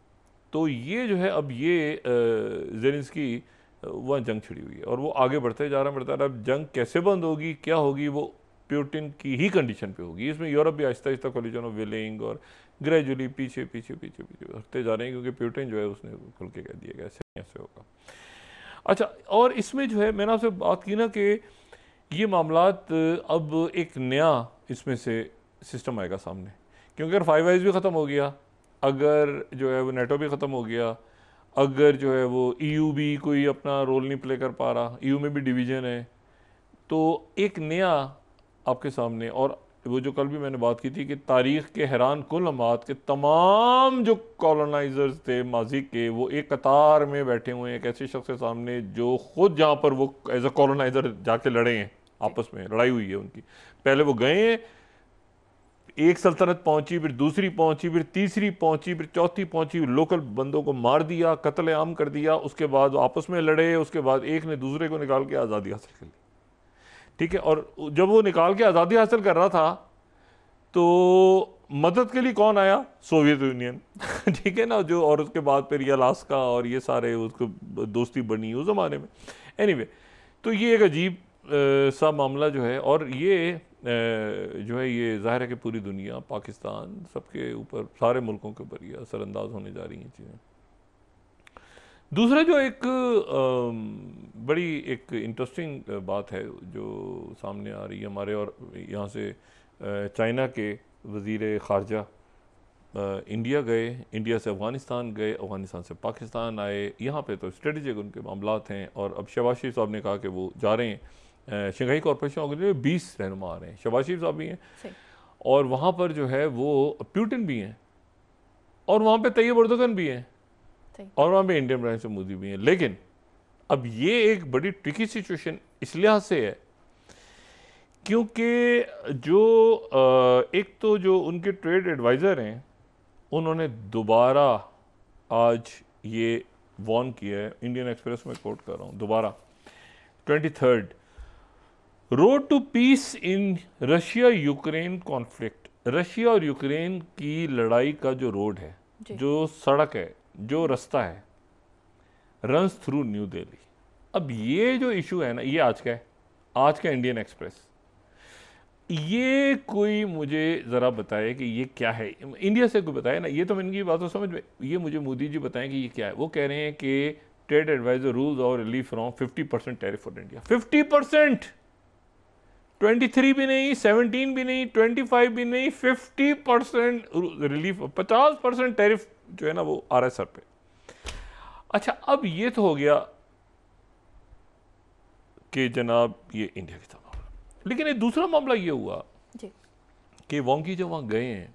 तो ये जो है अब ये ज़ेलेंस्की वह जंग छिड़ी हुई है और वो आगे बढ़ते जा रहा है। अब जंग कैसे बंद होगी, क्या होगी, वो पुतिन की ही कंडीशन पे होगी। इसमें यूरोप भी Aahista Aahista collision of willing और ग्रेजुअली पीछे पीछे पीछे पीछे हटते जा रहे हैं, क्योंकि पुतिन जो है उसने खुल के कह दिया कि ऐसे होगा। अच्छा, और इसमें जो है मैंने आपसे बात की ना कि ये मामलात अब एक नया इसमें से सिस्टम आएगा सामने, क्योंकि अगर 5 आइज़ भी ख़त्म हो गया, अगर जो है वो नेटो भी ख़त्म हो गया, अगर जो है वो ईयू भी कोई अपना रोल नहीं प्ले कर पा रहा, ईयू में भी डिवीज़न है, तो एक नया आपके सामने। और वो जो कल भी मैंने बात की थी कि तारीख़ के हैरान कुल लम्हात के तमाम जो कॉलोनाइजर्स थे माजी के, वो एक कतार में बैठे हुए हैं एक ऐसे शख्स के सामने जो खुद जहाँ पर वो एज अ कॉलोनाइजर जाके लड़े हैं, आपस में लड़ाई हुई है उनकी। पहले वो गए हैं, एक सल्तनत पहुंची, फिर दूसरी पहुंची, फिर तीसरी पहुंची, फिर चौथी पहुंची, लोकल बंदों को मार दिया, कत्ले आम कर दिया, उसके बाद वो आपस में लड़े, उसके बाद एक ने दूसरे को निकाल के आज़ादी हासिल कर ली, ठीक है। और जब वो निकाल के आज़ादी हासिल कर रहा था तो मदद के लिए कौन आया? सोवियत यूनियन ठीक है ना, जो, और उसके बाद फिर ये अलास्का और ये सारे उसको दोस्ती बनी उस ज़माने में। एनीवे, तो ये एक अजीब सा मामला जो है, और ये जो है ये ज़ाहिर है कि पूरी दुनिया, पाकिस्तान, सबके ऊपर, सारे मुल्कों के ऊपर ये असरअंदाज होने जा रही हैं चीज़ें। दूसरा जो एक बड़ी एक इंटरेस्टिंग बात है जो सामने आ रही है हमारे, और यहाँ से चाइना के वज़ीर ख़ारजा इंडिया गए, इंडिया से अफ़गानिस्तान गए, अफ़गानिस्तान से पाकिस्तान आए। यहाँ पे तो स्ट्रेटजिक उनके मामलात हैं, और अब शहबाज शरीफ साहब ने कहा कि वो जा रहे हैं शंघाई कॉरपोरेशन ऑर्गेनाइजेशन में 20 रहनुमा आ रहे हैं। शहबाज शरीफ साहब भी हैं, और वहाँ पर जो है वो प्यूटिन भी हैं, और वहाँ पे तैयब एर्दोगन भी हैं, और वहाँ पे इंडियन प्राइम मिनिस्टर मोदी भी हैं। लेकिन अब ये एक बड़ी ट्रिकी सिचुएशन इस लिहाज से है क्योंकि जो एक तो जो उनके ट्रेड एडवाइज़र हैं उन्होंने दोबारा आज ये वॉर्न किया है, इंडियन एक्सप्रेस में कोट कर रहा हूँ दोबारा, 23 road to peace in Russia Ukraine conflict. Russia और यूक्रेन की लड़ाई का जो रोड है, जो सड़क है, जो रास्ता है, रन्स थ्रू न्यू दिल्ली। अब ये जो इशू है ना, ये आज का है, आज का इंडियन एक्सप्रेस। ये कोई मुझे ज़रा बताए कि ये क्या है, इंडिया से कोई बताए ना, ये तो इनकी बात तो समझ में, ये मुझे मोदी जी बताएं कि ये क्या है। वो कह रहे हैं कि ट्रेड एडवाइजर रूल्स और relief from 50% tariff for India. 50%, 23 भी नहीं, 17 भी नहीं, 25 भी नहीं, 50% रिलीफ, 50% टैरिफ जो है ना वो आ रहा है सर पे। अच्छा, अब ये तो हो गया कि जनाब ये इंडिया की तरफ, लेकिन एक दूसरा मामला ये हुआ जी कि वांगी जब वहाँ गए हैं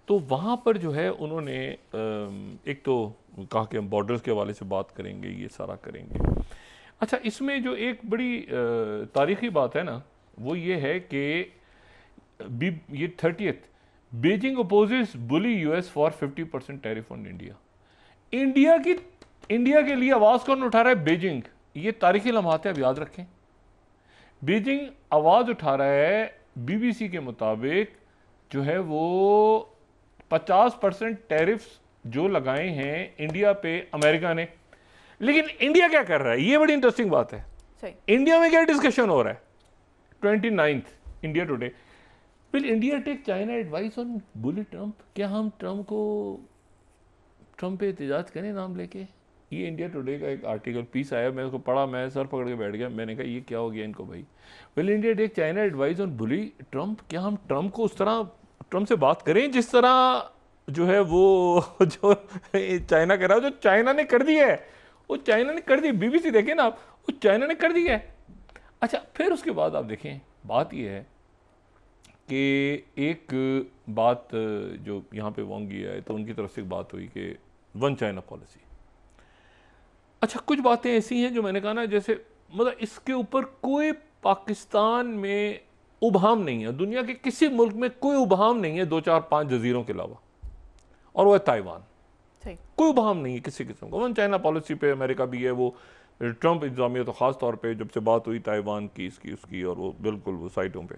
तो वहाँ पर जो है उन्होंने एक तो कहा कि हम बॉर्डर्स के हवाले से बात करेंगे, ये सारा करेंगे। अच्छा, इसमें जो एक बड़ी तारीखी बात है ना, वो ये है कि ये 30th Beijing opposes bully US for 50% tariff on India. India के लिए आवाज़ कौन उठा रहा है? बीजिंग। ये तारीखी लम्हात है, अब याद रखें। बीजिंग आवाज़ उठा रहा है, बीबीसी के मुताबिक जो है वो 50% टैरिफ्स जो लगाए हैं इंडिया पे अमेरिका ने। लेकिन इंडिया क्या कर रहा है? ये बड़ी इंटरेस्टिंग बात है। इंडिया में क्या डिस्कशन हो रहा है? 29 India Today, will India take China advice on bully Trump. क्या हम ट्रंप पे एहतजाज करें नाम लेके? ये इंडिया टुडे का एक आर्टिकल पीस आया, मैं उसको पढ़ा, मैं सर पकड़ के बैठ गया। मैंने कहा ये क्या हो गया इनको भाई। Will India take China advice on bully Trump. क्या हम ट्रंप को उस तरह ट्रंप से बात करें जिस तरह जो है वो जो चाइना कर रहा है, जो चाइना ने कर दिया है, वो चाइना ने कर दी। बीबीसी देखें ना आप, वो चाइना ने कर दिया है। अच्छा, फिर उसके बाद आप देखें, बात ये है कि एक बात जो यहाँ पे वांगी है तो उनकी तरफ से बात हुई कि वन चाइना पॉलिसी। अच्छा, कुछ बातें ऐसी हैं जो मैंने कहा ना, जैसे मतलब इसके ऊपर कोई पाकिस्तान में उबाम नहीं है, दुनिया के किसी मुल्क में कोई उबाम नहीं है 2-4-5 जजीरों के अलावा, और वो है ताइवान। कोई उबाम नहीं है किसी किस्म का। वन चाइना पॉलिसी पे अमेरिका भी है, वो ट्रंप इंतजामिया तो ख़ास तौर पे जब से बात हुई ताइवान की, इसकी उसकी, और वो बिल्कुल वो साइटों पे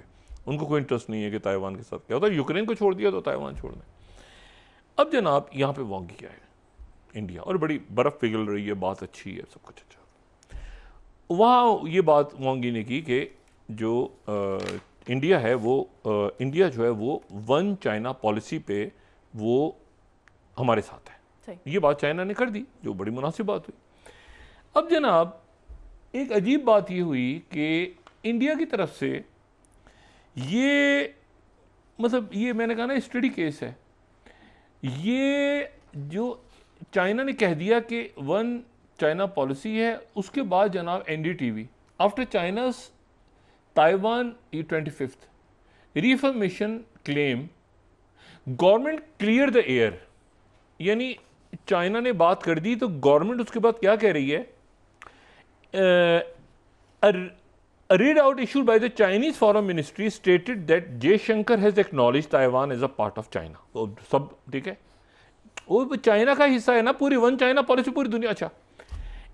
उनको कोई इंटरेस्ट नहीं है कि ताइवान के साथ क्या होता है। यूक्रेन को छोड़ दिया तो ताइवान छोड़ दें। अब जनाब यहाँ पे वांगी क्या है इंडिया, और बड़ी बर्फ़ पिघल रही है, बात अच्छी है, सब कुछ अच्छा। वहाँ ये बात वांगी ने की कि जो इंडिया है वो इंडिया जो है वो वन चाइना पॉलिसी पे वो हमारे साथ है। ये बात चाइना ने कर दी, जो बड़ी मुनासिब बात हुई। अब जनाब एक अजीब बात ये हुई कि इंडिया की तरफ से ये मतलब ये मैंने कहा ना स्टडी केस है। ये जो चाइना ने कह दिया कि वन चाइना पॉलिसी है, उसके बाद जनाब NDTV after China's Taiwan 25th reaffirmation claim government clear the air. यानी चाइना ने बात कर दी तो गवर्नमेंट उसके बाद क्या कह रही है? A readout issued by the Chinese Foreign Ministry stated that Jaishankar has acknowledged Taiwan as a part of China। तो सब ठीक है, वो चाइना का हिस्सा है ना, पूरी वन चाइना पॉलिसी पूरी दुनिया। अच्छा,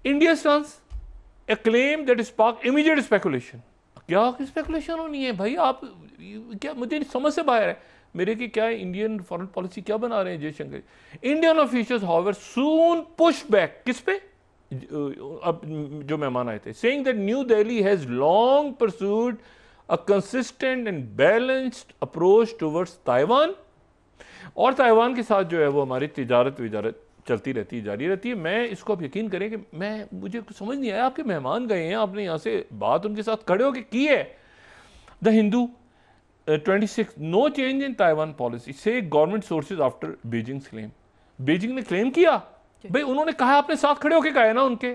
India stance A claim that spark immediate speculation. क्या स्पेकुलेशन होनी है भाई? आप क्या, मुझे समझ से बाहर है मेरे की क्या इंडियन फॉरेन पॉलिसी क्या बना रहे हैं Jaishankar. Indian officials however soon push back, किस पे? अब जो मेहमान आए थे, saying that New Delhi has long pursued a consistent and balanced approach towards Taiwan, और ताइवान के साथ जो है वो हमारी तिजारत चलती रहती है, जारी रहती है। मैं इसको आप यकीन करें कि मुझे कुछ समझ नहीं आया, आपके मेहमान गए हैं, आपने यहाँ से बात उनके साथ खड़े होकर की है। The Hindu 26 no change in Taiwan policy से government sources after Beijing claim. Beijing ने क्लेम किया, भाई उन्होंने कहा आपने साथ खड़े होकर कहा है ना उनके,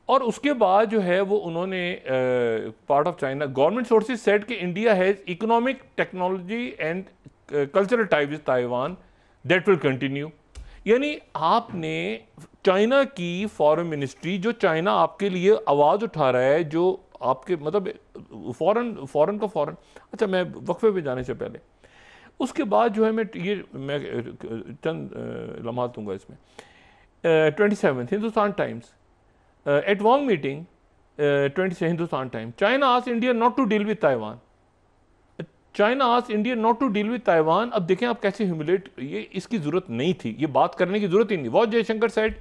और उसके बाद जो है वो उन्होंने part of China government sources said कि India has economic technology and cultural ties with Taiwan that will continue. यानी आपने चाइना की फॉरेन मिनिस्ट्री, जो चाइना आपके लिए आवाज़ उठा रहा है, जो आपके मतलब फॉरेन का फॉरेन। अच्छा, मैं वक्फे पे जाने से पहले उसके बाद जो है मैं चंद लम्हात दूंगा इसमें। 27 Hindustan Times at Wang meeting 27 Hindustan Times, China asked India not to deal with Taiwan. China asked India not to deal with Taiwan. अब देखें आप कैसे ह्यूमिलेट, ये इसकी जरूरत नहीं थी, ये बात करने की जरूरत ही नहीं। What Jaishankar said,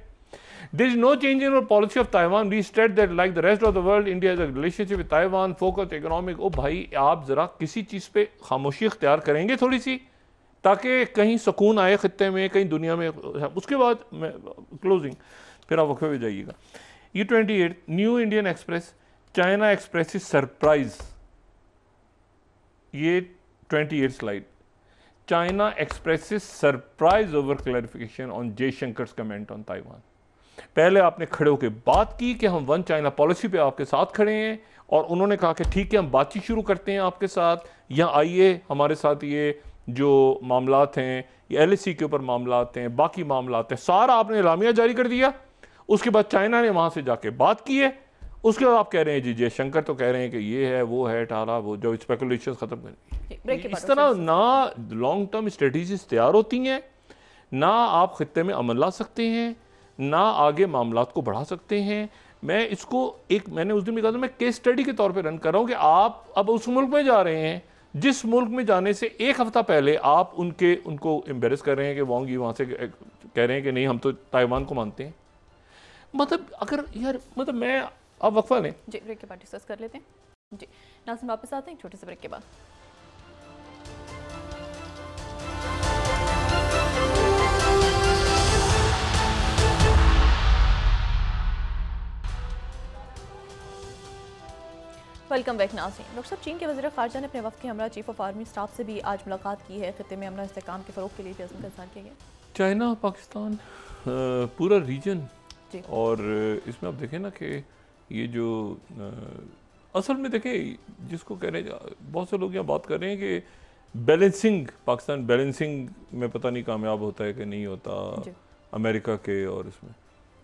there is no change in our policy of Taiwan. We state that like the rest of the world, India has a relationship with Taiwan, focused economic। ओ भाई, आप जरा किसी चीज़ पे खामोशी इख्तियार करेंगे थोड़ी सी, ताकि कहीं सुकून आए खत्ते में, कहीं दुनिया में। उसके बाद क्लोजिंग, फिर आप वक्फे पे जाइएगा। ये 28 New Indian Express, China Express surprise. ये 28 slide, China Express surprise over clarification on Jaishankar's comment on Taiwan. पहले आपने खड़े होकर बात की कि हम वन चाइना पॉलिसी पे आपके साथ खड़े हैं, और उन्होंने कहा कि ठीक है हम बातचीत शुरू करते हैं आपके साथ, यहाँ आइए हमारे साथ, ये जो मामलात हैं, ये LAC के ऊपर मामलात हैं, बाकी मामलात हैं, सारा आपने एलामिया जारी कर दिया। उसके बाद चाइना ने वहाँ से जाके बात की है। उसके बाद आप कह रहे हैं जी जयशंकर तो कह रहे हैं कि ये है वो है टाला, वो जो स्पेकुलेशन ख़त्म करें। इस तरह ना लॉन्ग टर्म स्ट्रेटजीज तैयार होती हैं, ना आप खित्ते में अमल ला सकते हैं, ना आगे मामलात को बढ़ा सकते हैं। मैं इसको मैंने उस दिन भी कहा था, मैं केस स्टडी के तौर पे रन कर रहा हूँ कि आप अब उस मुल्क में जा रहे हैं जिस मुल्क में जाने से एक हफ्ता पहले आप उनको एम्बेरस कर रहे हैं कि वांग यी वहाँ से कह रहे हैं कि नहीं हम तो ताइवान को मानते हैं। मतलब अगर यार, मतलब मैं अब वक्फा लें जी, ब्रेक के बाद डिस्कस कर लेते हैं जी। नाज़रीन वापस आते हैं छोटे से ब्रेक के बाद। वेलकम बैक नाज़रीन। डॉक्टर साहब, चीन के वज़ीर ख़ारजा ने अपने वफ़द के हमरा चीफ ऑफ आर्मी स्टाफ से भी आज मुलाकात की है। खित्ते में अमन इस्तेहकाम के फ़रोग़ के लिए भी अज़्म का इज़हार किया गया। चाइना, पाकिस्तान, पूरा रीजन, और इसमें आप देखें ना कि ये जो असल में देखें जिसको कह रहे हैं, बहुत से लोग यहाँ बात कर रहे हैं कि बैलेंसिंग, पाकिस्तान बैलेंसिंग में पता नहीं कामयाब होता है कि नहीं होता अमेरिका के, और इसमें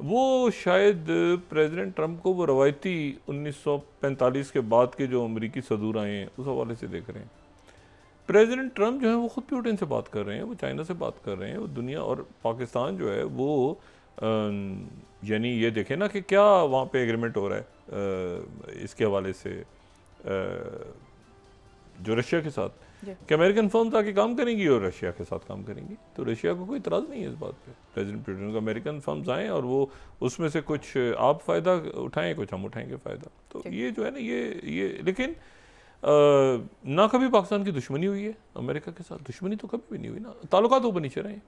वो शायद प्रेसिडेंट ट्रंप को वो रवायती 1945 के बाद के जो अमेरिकी सदूर आए हैं उस हवाले से देख रहे हैं। प्रेसिडेंट ट्रंप जो है वो खुद पुतिन से बात कर रहे हैं, वो चाइना से बात कर रहे हैं, वो दुनिया, और पाकिस्तान जो है वो यानी ये देखें ना कि क्या वहाँ पे एग्रीमेंट हो रहा है इसके हवाले से जो रशिया के साथ, कि अमेरिकन फर्म्स आके काम करेंगी और रशिया के साथ काम करेंगी। तो रशिया को कोई इतराज़ नहीं है इस बात पे, प्रेसिडेंट पुतिन को अमेरिकन फर्म्स आएँ और वो उसमें से कुछ आप फ़ायदा उठाएं, कुछ हम उठाएंगे फ़ायदा। तो ये जो है ना ये लेकिन ना कभी पाकिस्तान की दुश्मनी हुई है अमेरिका के साथ, दुश्मनी तो कभी भी नहीं हुई ना, ताल्लुकात ऊपर नीचे रहे।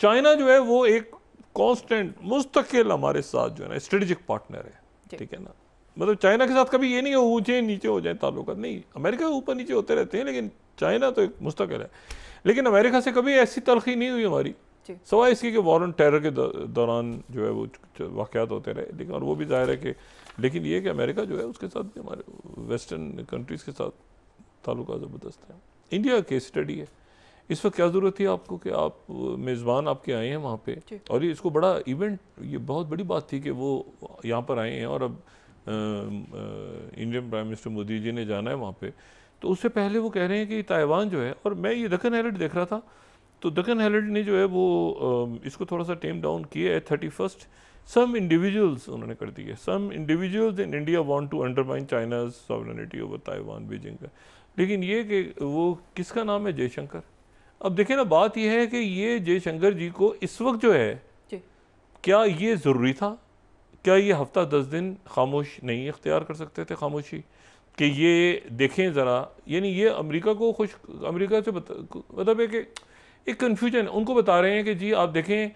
चाइना जो है वो एक कांस्टेंट मुस्तकिल हमारे साथ जो है ना स्ट्रेटेजिक पार्टनर है, ठीक है ना। मतलब चाइना के साथ कभी ये नहीं हो ऊंचे नीचे हो जाए ताल्लुकात, नहीं, अमेरिका ऊपर नीचे होते रहते हैं, लेकिन चाइना तो एक मुस्तकिल है। लेकिन अमेरिका से कभी ऐसी तलखी नहीं हुई हमारी, सवाए इसकी कि वॉर ऑन टेरर के दौरान जो है वो वाक़यात होते रहे, लेकिन और वो भी जाहिर है कि, लेकिन ये कि अमेरिका जो है उसके साथ भी हमारे वेस्टर्न कंट्रीज़ के साथ ताल्लुकात ज़बरदस्त है। इंडिया केस स्टडी है। इस वक्त क्या ज़रूरत थी आपको कि आप मेज़बान आपके आए हैं वहाँ पे, और ये इसको बड़ा इवेंट, ये बहुत बड़ी बात थी कि वो यहाँ पर आए हैं, और अब Indian prime minister Modi ji ने जाना है वहाँ पे। तो उससे पहले वो कह रहे हैं कि ताइवान जो है, और मैं ये दक्कन हेरल्ड देख रहा था, तो दक्कन हेरल्ड ने जो है वो इसको थोड़ा सा टेम डाउन किया है। 31 सम इंडिविजुअल्स उन्होंने कर दिए, some individuals in India want to undermine China's sovereignty over Taiwan, Beijing का। लेकिन ये कि वो किसका नाम है, जयशंकर। अब देखें ना, बात यह है कि ये जयशंकर जी को इस वक्त जो है, क्या ये ज़रूरी था? क्या ये हफ्ता 10 दिन खामोश नहीं इख्तियार कर सकते थे खामोशी, कि ये देखें ज़रा, यानी ये अमेरिका को अमेरिका से मतलब है कि एक कन्फ्यूजन उनको बता रहे हैं कि जी आप देखें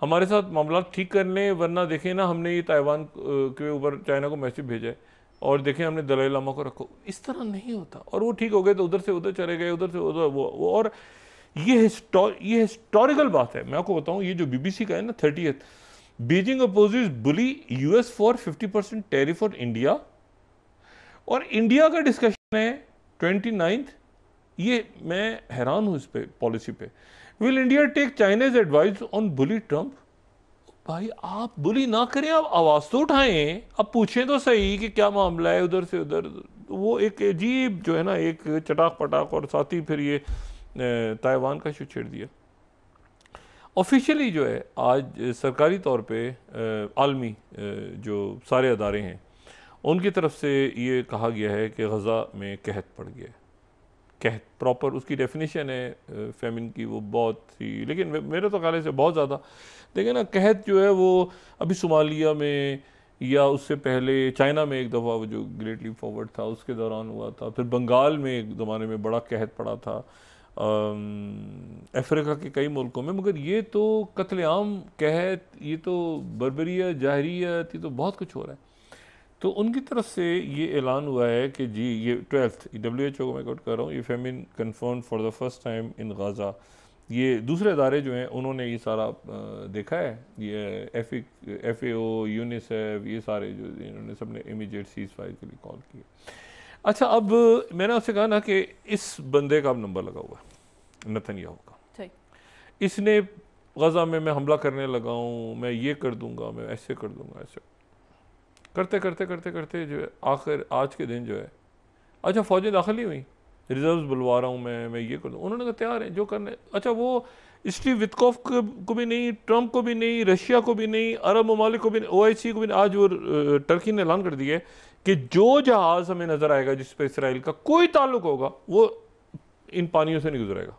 हमारे साथ मामला ठीक कर लें, वरना देखें ना हमने ये ताइवान के ऊपर चाइना को मैसेज भेजा है और देखें हमने दलाई लामा को रखो, इस तरह नहीं होता। और वो ठीक हो गए तो उधर से उधर चले गए, उधर से उधर वो और ये हिस्टोरिकल बात है। मैं आपको बताऊं, ये जो बीबीसी का है ना 30th, Beijing opposes bully US for 50% tariff for India, और इंडिया का डिस्कशन है 29th। ये मैं हैरान हूं इस पे पॉलिसी पे। Will India take Chinese advice on bully Trump? भाई आप बुली ना करें, आप आवाज तो उठाएं, आप पूछें तो सही कि क्या मामला है उधर से उधर। वो एक अजीब जो है ना, एक चटाक पटाक, और साथ ही फिर ये ताइवान का इशू छेड़ दिया। ऑफिशियली जो है आज सरकारी तौर पे आलमी जो सारे अदारे हैं उनकी तरफ से ये कहा गया है कि गज़ा में कहत पड़ गया है। कहत प्रॉपर उसकी डेफिनेशन है फेमिन की, वो बहुत ही, लेकिन मेरे तो ख्याल से बहुत ज़्यादा। देखिए ना, कहत जो है वो अभी सोमालिया में या उससे पहले चाइना में एक दफ़ा वो जो ग्रेट लीप फॉरवर्ड था उसके दौरान हुआ था, फिर बंगाल में एक ज़माने में बड़ा कहत पड़ा था, अफ्रीका के कई मुल्कों में। मगर ये तो कत्लेआम कहत, ये तो बर्बरियत, जाहरियत, ये तो बहुत कुछ हो रहा है। तो उनकी तरफ से ये ऐलान हुआ है कि जी ये 12th WHO को मैं कोट कर रहा हूँ, ये famine confirm for the first time in Gaza. ये दूसरे अदारे जो हैं उन्होंने ये सारा देखा है, ये FAO, यूनिसेफ, ये सारे जो इन्होंने सबने इमीडिएट सीज फायर के लिए कॉल किया। अच्छा, अब मैंने आपसे कहा ना कि इस बंदे का अब नंबर लगा हुआ है, नेतन्याहू का। इसने गज़ा में मैं हमला करने लगा हूँ, मैं ये कर दूंगा, मैं ऐसे कर दूंगा, ऐसे करते करते करते करते जो है आखिर आज के दिन जो है, अच्छा फौजें दाखिल नहीं हुई, रिजर्व्स बुलवा रहा हूँ मैं ये कर दूँ। उन्होंने कहा तैयार है जो करने। अच्छा, वो स्टीव विटकॉफ को भी नहीं, ट्रंप को भी नहीं, रशिया को भी नहीं, अरब ममालिक को भी नहीं, OIC को भी नहीं। आज वो टर्की ने ऐलान कर दिया है कि जो जहाज़ हमें नज़र आएगा जिस पर इसराइल का कोई ताल्लुक होगा वो इन पानियों से नहीं गुजरेगा,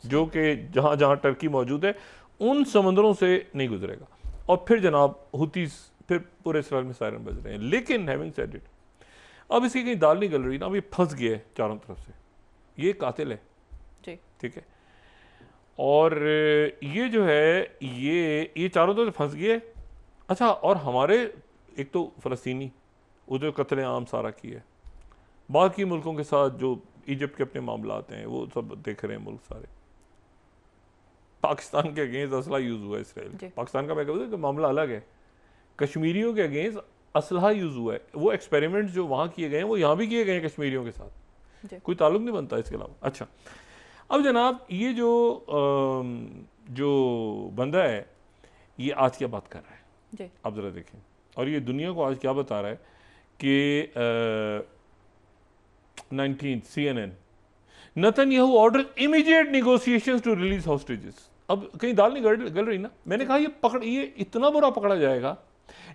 जो कि जहाँ जहाँ टर्की मौजूद है उन समंदरों से नहीं गुजरेगा। और फिर जनाब हुतीस फिर पूरे इसराइल में सायरन बज रहे हैं। लेकिन हैविंग सेड इट, अब इसकी कहीं दाल नहीं गल रही ना, अब ये फंस गया है चारों तरफ से, ये कातिल है, ठीक है। और ये जो है ये चारों तरफ फंस गया है। अच्छा, और हमारे एक तो फ़लस्तीनी वो जो कत्लेआम सारा किया है, बाकी मुल्कों के साथ जो इजिप्ट के अपने मामला आते हैं वो सब देख रहे हैं मुल्क सारे। पाकिस्तान के अगेंस्ट असला यूज़ हुआ है इसराइल, पाकिस्तान का मैं कहूँ कि मामला अलग है। कश्मीरियों के अगेंस्ट असलहा यूज़ हुआ है, वो एक्सपेरिमेंट जो वहाँ किए गए हैं वो यहाँ भी किए गए हैं कश्मीरियों के साथ, कोई ताल्लुक नहीं बनता इसके अलावा। अच्छा, अब जनाब ये जो बंदा है ये आज क्या बात कर रहा है आप ज़रा देखें, और ये दुनिया को आज क्या बता रहा है कि 19th CNN, Netanyahu order immediate negotiations to release hostages. अब कहीं दाल नहीं गल रही ना, मैंने कहा ये इतना बुरा पकड़ा जाएगा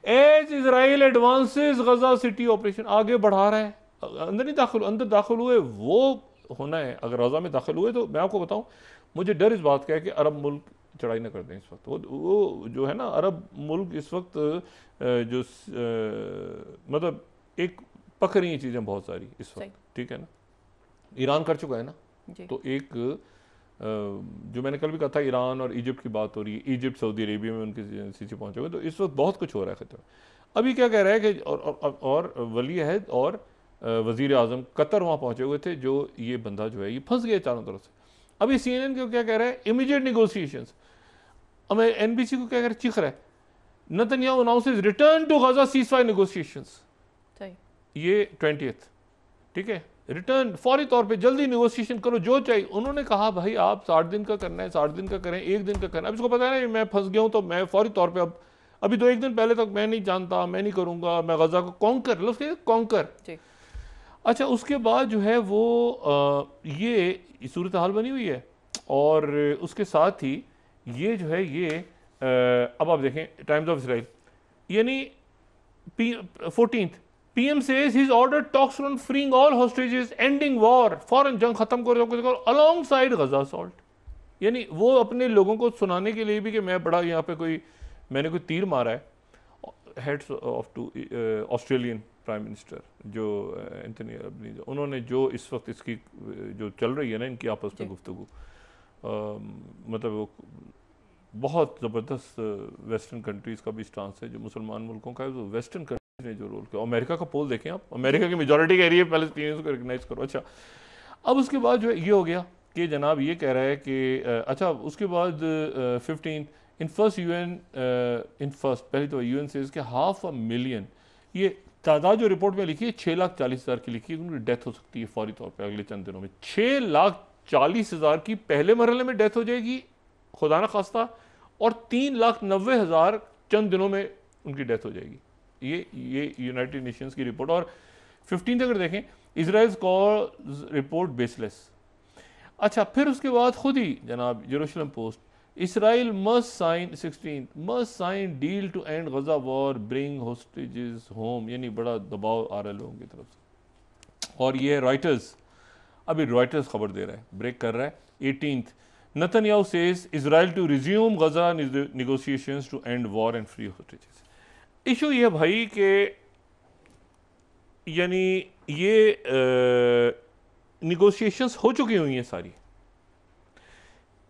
एज इजराइल एडवांसेस गजा सिटी ऑपरेशन, आगे बढ़ा रहा है, अंदर दाखिल हुए वो होना है। अगर गजा में दाखिल हुए तो मैं आपको बताऊं, मुझे डर इस बात का है कि अरब मुल्क चढ़ाई ना कर दें इस वक्त। वो जो है ना, अरब मुल्क इस वक्त जो मतलब एक पक रही हैं चीज़ें बहुत सारी इस वक्त, ठीक है ना। ईरान कर चुका है ना, तो एक जो मैंने कल भी कहा था, ईरान और इजिप्ट की बात हो रही है, इजिप्ट सऊदी अरेबिया में उनके सीसी पहुंचे हुए, तो इस वक्त बहुत कुछ हो रहा है खत्म। अभी क्या कह रहा है कि और वली अहद और वज़ीर आज़म कतर वहाँ पहुंचे हुए थे, जो ये बंदा जो है ये फंस गया चारों तरफ से। अभी CNN को क्या कह रहा है, इमीडिएट निगोशिएशंस। अब NBC को क्या कह रहा है, चीख रहा है, Netanyahu announces return to Gaza ceasefire negotiations. ये 20th, ठीक है, रिटर्न फौरी तौर पे जल्दी नेगोशिएशन करो जो चाहिए। उन्होंने कहा भाई आप 60 दिन का करना है 60 दिन का करें, 1 दिन का करना है। अब इसको पता है ना मैं फंस गया हूं, तो मैं फौरी तौर पे अभी तो 1 दिन पहले तक मैं नहीं जानता, मैं नहीं करूंगा, मैं गजा को कॉन्कर। अच्छा, उसके बाद जो है वो ये सूरत हाल बनी हुई है, और उसके साथ ही ये जो है ये अब आप देखें टाइम्स ऑफ इसराइल, यानी 14th PM says he's ordered talks on freeing all hostages, ending war, फौरन जंग खत्म करो alongside Gaza assault। यानी वो अपने लोगों को सुनाने के लिए भी कि मैं बड़ा यहाँ पे मैंने कोई तीर मारा है। Heads off to Australian prime minister जो एंथनी अल्बनीज़, उन्होंने जो इस वक्त इसकी जो चल रही है ना इनकी आपस में गुफ्तगू, मतलब वो बहुत ज़बरदस्त वेस्टर्न कंट्रीज़ का भी स्टांस है, जो मुसलमान मुल्कों का है, वो वेस्टर्न कंट्रीज ने जो रोल किया। अमेरिका का पोल देखें आप, अमेरिका की मेजॉरिटी कह रही है पैलेस्टीनियंस को रिकग्नाइज करो। अच्छा, अब उसके बाद जो है ये हो गया कि जनाब ये कह रहा है कि अच्छा उसके बाद 15 in first UN in first पहले तो यूएन से इसके 500,000 ये तादाद जो रिपोर्ट में लिखी है 6,40,000 की लिखी है, उनकी डेथ हो सकती है फौरी तौर पर अगले चंद दिनों में। 6,40,000 की पहले मरहले में डेथ हो जाएगी खुदा न खास्ता, और 3,90,000 चंद दिनों में उनकी डेथ हो जाएगी। ये यूनाइटेड नेशंस की रिपोर्ट। और 15 अगर देखें, इजराइल कॉल्स रिपोर्ट बेसलेस। अच्छा, फिर उसके बाद खुद ही जनाब Jerusalem Post, Israel must sign 16 must sign deal to end Gaza war, bring hostages home, यानी बड़ा दबाव आ रहा है लोगों की तरफ से। और ये रॉयटर्स, अभी रॉयटर्स खबर दे रहा है, ब्रेक कर रहा है 18th, Netanyahu says Israel to resume Gaza negotiations to end war and free hostages। Issue ये भाई कि यानी ये निगोशिएशंस हो चुकी हुई हैं सारी,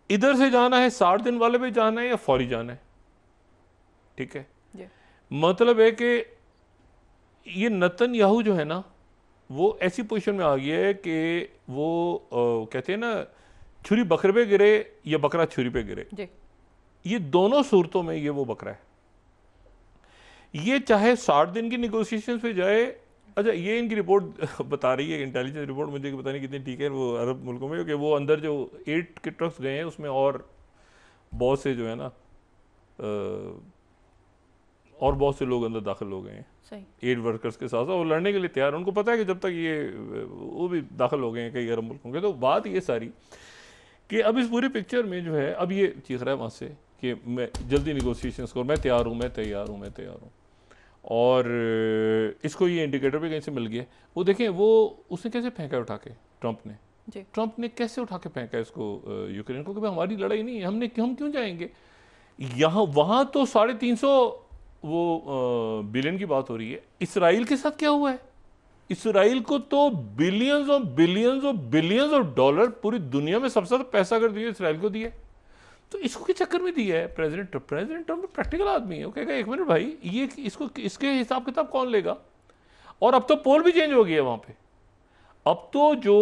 इधर से जाना है 60 दिन वाले पे जाना है या फौरी जाना है, ठीक है। मतलब है कि ये नेतन्याहू जो है ना, वो ऐसी पोजीशन में आ गया है कि वो कहते हैं ना छुरी बकरे पे गिरे या बकरा छुरी पे गिरे, ये दोनों सूरतों में ये वो बकरा है। ये चाहे 60 दिन की निगोशिएशन पे जाए। अच्छा, ये इनकी रिपोर्ट बता रही है, इंटेलिजेंस रिपोर्ट, मुझे पता नहीं कितनी ठीक है वो अरब मुल्कों में, कि वो अंदर जो 8 के ट्रक्स गए हैं उसमें और बहुत से जो है ना और बहुत से लोग अंदर दाखिल हो गए हैं, 8 वर्कर्स के साथ साथ, वो लड़ने के लिए तैयार। उनको पता है कि जब तक ये वो भी दाखिल हो गए हैं कई अरब मुल्कों के। तो बात ये सारी कि अब इस पूरी पिक्चर में जो है, अब ये चीख रहा है वहाँ से कि मैं जल्दी निगोशिएशंस करो, मैं तैयार हूँ, मैं तैयार हूँ, मैं तैयार हूँ। और इसको ये इंडिकेटर भी कहीं से मिल गया। वो देखें, वो उसने कैसे फेंका उठा के, ट्रंप ने कैसे उठा के फेंका इसको यूक्रेन को, कि भाई हमारी लड़ाई नहीं है, हम क्यों जाएंगे यहाँ वहाँ। तो 350 वो बिलियन की बात हो रही है। इसराइल के साथ क्या हुआ है? इसराइल को तो बिलियंस और बिलियंस और बिलियंस ऑफ डॉलर पूरी दुनिया में सबसे ज्यादा पैसा कर दिया इसराइल को दिया। तो इसको के चक्कर में दिया है प्रेसिडेंट ट्रंप प्रैक्टिकल आदमी है, वो कहेगा एक मिनट भाई, ये इसको इसके हिसाब किताब कौन लेगा। और अब तो पोल भी चेंज हो गया है वहां पे। अब तो जो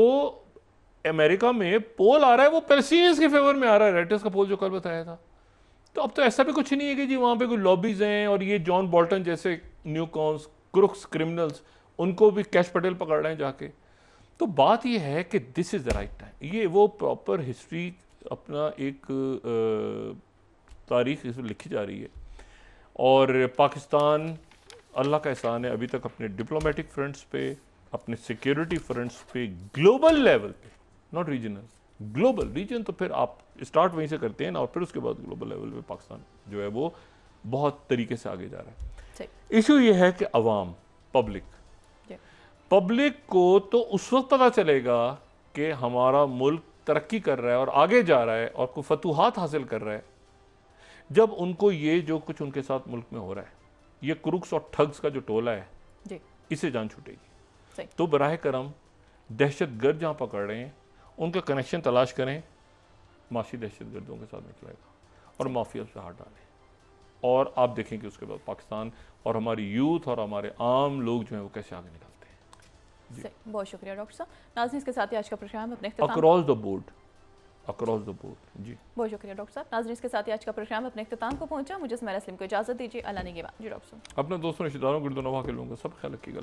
अमेरिका में पोल आ रहा है वो पैलेस्टीनियंस के फेवर में आ रहा है, रॉयटर्स का पोल जो कल बताया था। तो अब तो ऐसा भी कुछ नहीं है कि जी वहां पे कोई लॉबीज हैं और ये जॉन बोल्टन जैसे न्यू कॉन्स क्रुक्स क्रिमिनल्स उनको भी कैश पटेल पकड़ रहे हैं जाके। तो बात ये है कि this is the right time. ये वो प्रॉपर हिस्ट्री अपना एक तारीख इसमें लिखी जा रही है। और पाकिस्तान, अल्लाह का एहसान है, अभी तक अपने डिप्लोमेटिक फ्रंट्स पे, अपने सिक्योरिटी फ्रंट्स पे, ग्लोबल लेवल पे, नॉट रीजनल, ग्लोबल, रीजन तो फिर आप स्टार्ट वहीं से करते हैं ना, और फिर उसके बाद ग्लोबल लेवल पे पाकिस्तान जो है वो बहुत तरीके से आगे जा रहा है। इशू ये है कि अवाम, पब्लिक को तो उस वक्त पता चलेगा कि हमारा मुल्क तरक्की कर रहा है और आगे जा रहा है और कोई फतूहात हासिल कर रहा है, जब उनको ये जो कुछ उनके साथ मुल्क में हो रहा है, ये क्रुक्स और ठग्स का जो टोला है, इसे जान छूटेगी। तो बराह करम दहशतगर्द जहाँ पकड़ रहे हैं उनका कनेक्शन तलाश करें, माशी दहशतगर्दों के साथ निकलेगा और माफिया से हाथ डालें। और आप देखें कि उसके बाद पाकिस्तान और हमारी यूथ और हमारे आम लोग जो हैं वो कैसे आगे निकलते हैं। बहुत शुक्रिया डॉक्टर साहब। नाज़रीन, इसके साथ ही आज का प्रोग्राम अपने अक्रॉस द बोर्ड जी, बहुत शुक्रिया डॉक्टर साहब। नाज़रीन, इसके साथ ही आज का प्रोग्राम अपने इख्तिताम को पहुंचा। मुझे सुमैरा सलीम को इजाज़त दीजिए। अल्लाह ने के बाद जी डॉक्टर साहब, अपने दोस्तों रिश्तेदारों गिरदोनवा के लोगों का सब ख्याल रखिएगा।